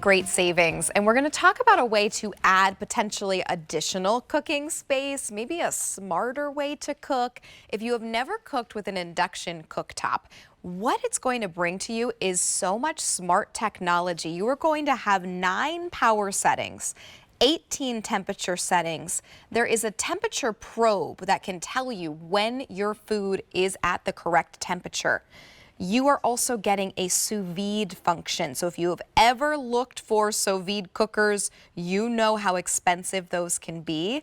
Great savings, and we're going to talk about a way to add potentially additional cooking space, maybe a smarter way to cook. If you have never cooked with an induction cooktop, what it's going to bring to you is so much smart technology. You are going to have 9 power settings, 18 temperature settings. There is a temperature probe that can tell you when your food is at the correct temperature. You are also getting a sous vide function. So if you have ever looked for sous vide cookers, you know how expensive those can be.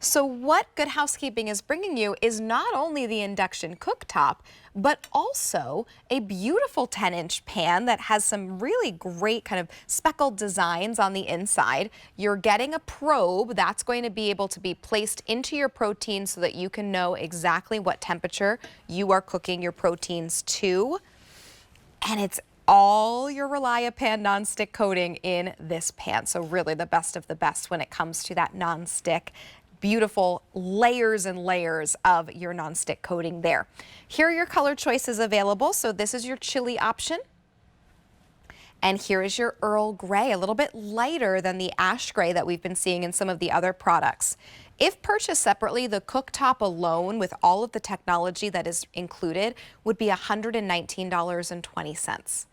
So what Good Housekeeping is bringing you is not only the induction cooktop, but also a beautiful 10-inch pan that has some really great kind of speckled designs on the inside. You're getting a probe that's going to be able to be placed into your protein so that you can know exactly what temperature you are cooking your proteins to. And it's all your ReliaPan nonstick coating in this pan. So really the best of the best when it comes to that nonstick. Beautiful layers and layers of your nonstick coating there. Here are your color choices available. So this is your chili option. And here is your Earl Grey, a little bit lighter than the ash gray that we've been seeing in some of the other products. If purchased separately, the cooktop alone with all of the technology that is included would be $119.20.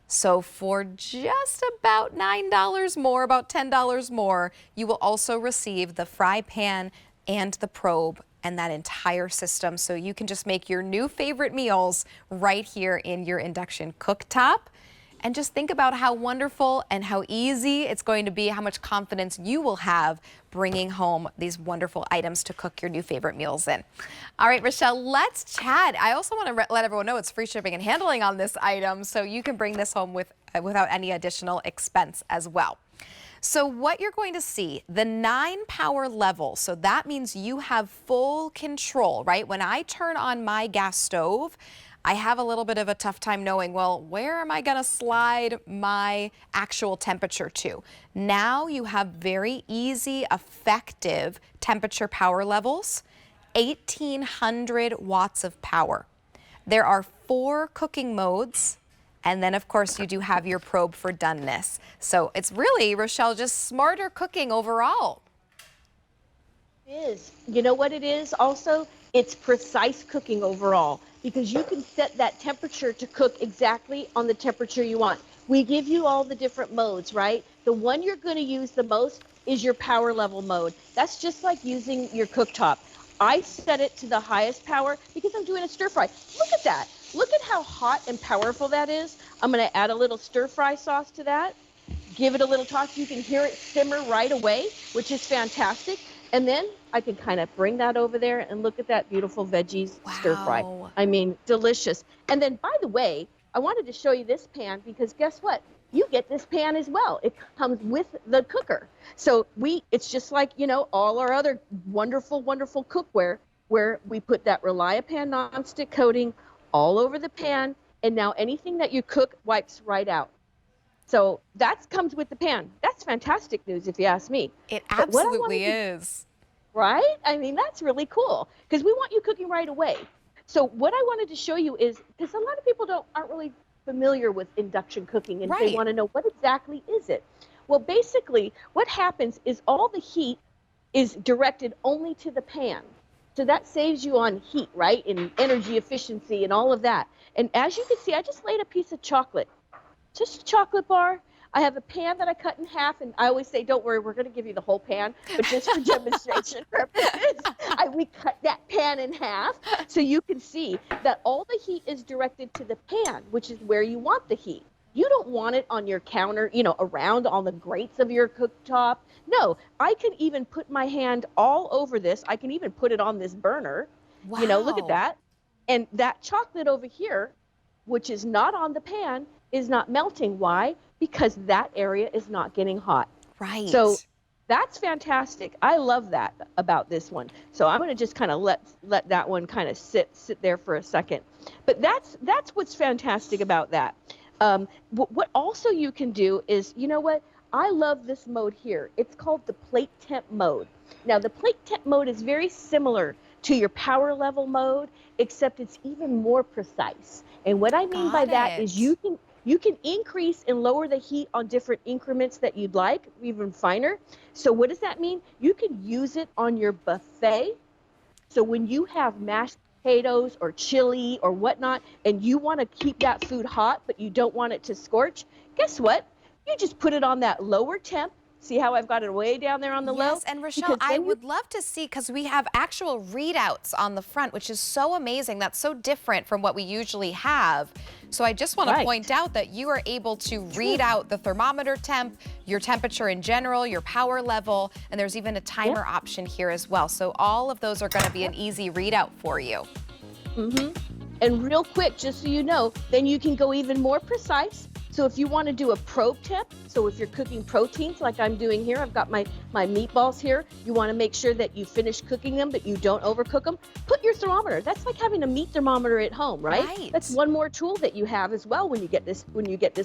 So for just about $9 more, about $10 more, you will also receive the fry pan and the probe and that entire system. So you can just make your new favorite meals right here in your induction cooktop. And just think about how wonderful and how easy it's going to be, how much confidence you will have bringing home these wonderful items to cook your new favorite meals in. All right, Rochelle, let's chat. I also want to let everyone know it's free shipping and handling on this item, so you can bring this home without any additional expense as well. So what you're going to see, the 9 power level, so that means you have full control, right? When I turn on my gas stove, I have a little bit of a tough time knowing, well, where am I going to slide my actual temperature to? Now you have very easy, effective temperature power levels, 1,800 watts of power. There are 4 cooking modes, and then of course you do have your probe for doneness. So it's really, Rochelle, just smarter cooking overall. It is. You know what it is also? It's precise cooking overall, because you can set that temperature to cook exactly on the temperature you want. We give you all the different modes, right? The one you're going to use the most is your power level mode. That's just like using your cooktop. I set it to the highest power because I'm doing a stir fry. Look at that. Look at how hot and powerful that is. I'm going to add a little stir fry sauce to that. Give it a little toss. You can hear it simmer right away, which is fantastic. And then I can kind of bring that over there and look at that beautiful veggies stir fry. I mean, delicious. And then, by the way, I wanted to show you this pan because guess what? You get this pan as well. It comes with the cooker. So it's just like, you know, all our other wonderful, wonderful cookware where we put that ReliaPan nonstick coating all over the pan. And now anything that you cook wipes right out. So that comes with the pan. That's fantastic news if you ask me. It absolutely is. Right? I mean, that's really cool because we want you cooking right away. So what I wanted to show you is, because a lot of people aren't really familiar with induction cooking and they want to know what exactly is it. Well, basically what happens is all the heat is directed only to the pan. So that saves you on heat, right? And energy efficiency and all of that. And as you can see, I just laid a piece of chocolate. Just a chocolate bar. I have a pan that I cut in half, and I always say, don't worry, we're going to give you the whole pan, but just for demonstration purposes, we cut that pan in half so you can see that all the heat is directed to the pan, which is where you want the heat. You don't want it on your counter, you know, around on the grates of your cooktop. No, I can even put my hand all over this. I can even put it on this burner. Wow. You know, look at that. And that chocolate over here, which is not on the pan, is not melting. Why? Because that area is not getting hot. Right. So that's fantastic. I love that about this one. So I'm going to just kind of let that one kind of sit there for a second. But that's what's fantastic about that. What also you can do is, you know what? I love this mode here. It's called the plate temp mode. Now the plate temp mode is very similar to your power level mode, except it's even more precise. And what I mean by that is you can You can increase and lower the heat on different increments that you'd like, even finer. So what does that mean? You can use it on your buffet. So when you have mashed potatoes or chili or whatnot, and you want to keep that food hot, but you don't want it to scorch, guess what? You just put it on that lower temp. See how I've got it way down there on the low? Yes, and Rochelle, Because I then you would love to see, because we have actual readouts on the front, which is so amazing. That's so different from what we usually have. So I just want to Right. point out that you are able to read out the thermometer temp, your temperature in general, your power level, and there's even a timer option here as well. So all of those are going to be an easy readout for you. And real quick, just so you know, then you can go even more precise. So if you want to do a probe temp, so if you're cooking proteins like I'm doing here, I've got my meatballs here. You want to make sure that you finish cooking them, but you don't overcook them. Put your thermometer. That's like having a meat thermometer at home, right? Right. That's one more tool that you have as well when you get this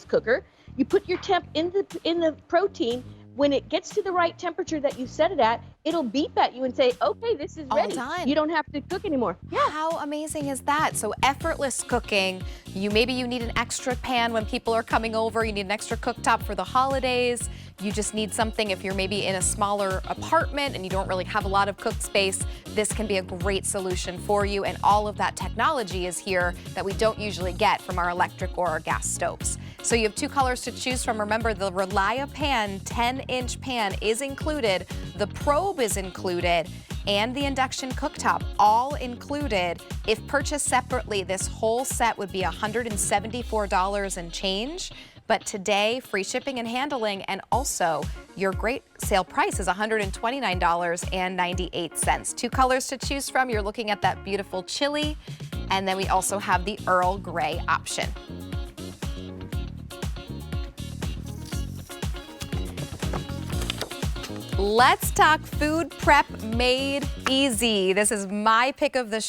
cooker. You put your temp in the protein. When it gets to the right temperature that you set it at, it'll beep at you and say, okay, this is All ready. done. You don't have to cook anymore. Yeah. How amazing is that? So effortless cooking. Maybe you need an extra pan when people are coming over. You need an extra cooktop for the holidays. You just need something if you're maybe in a smaller apartment and you don't really have a lot of cook space. This can be a great solution for you. And all of that technology is here that we don't usually get from our electric or our gas stoves. So you have 2 colors to choose from. Remember, the Relia pan, 10-inch pan is included. The probe is included. And the induction cooktop, all included. If purchased separately, this whole set would be $174 and change. But today, free shipping and handling, and also your great sale price is $129.98. 2 colors to choose from. You're looking at that beautiful chili, and then we also have the Earl Grey option. Let's talk food prep made easy. This is my pick of the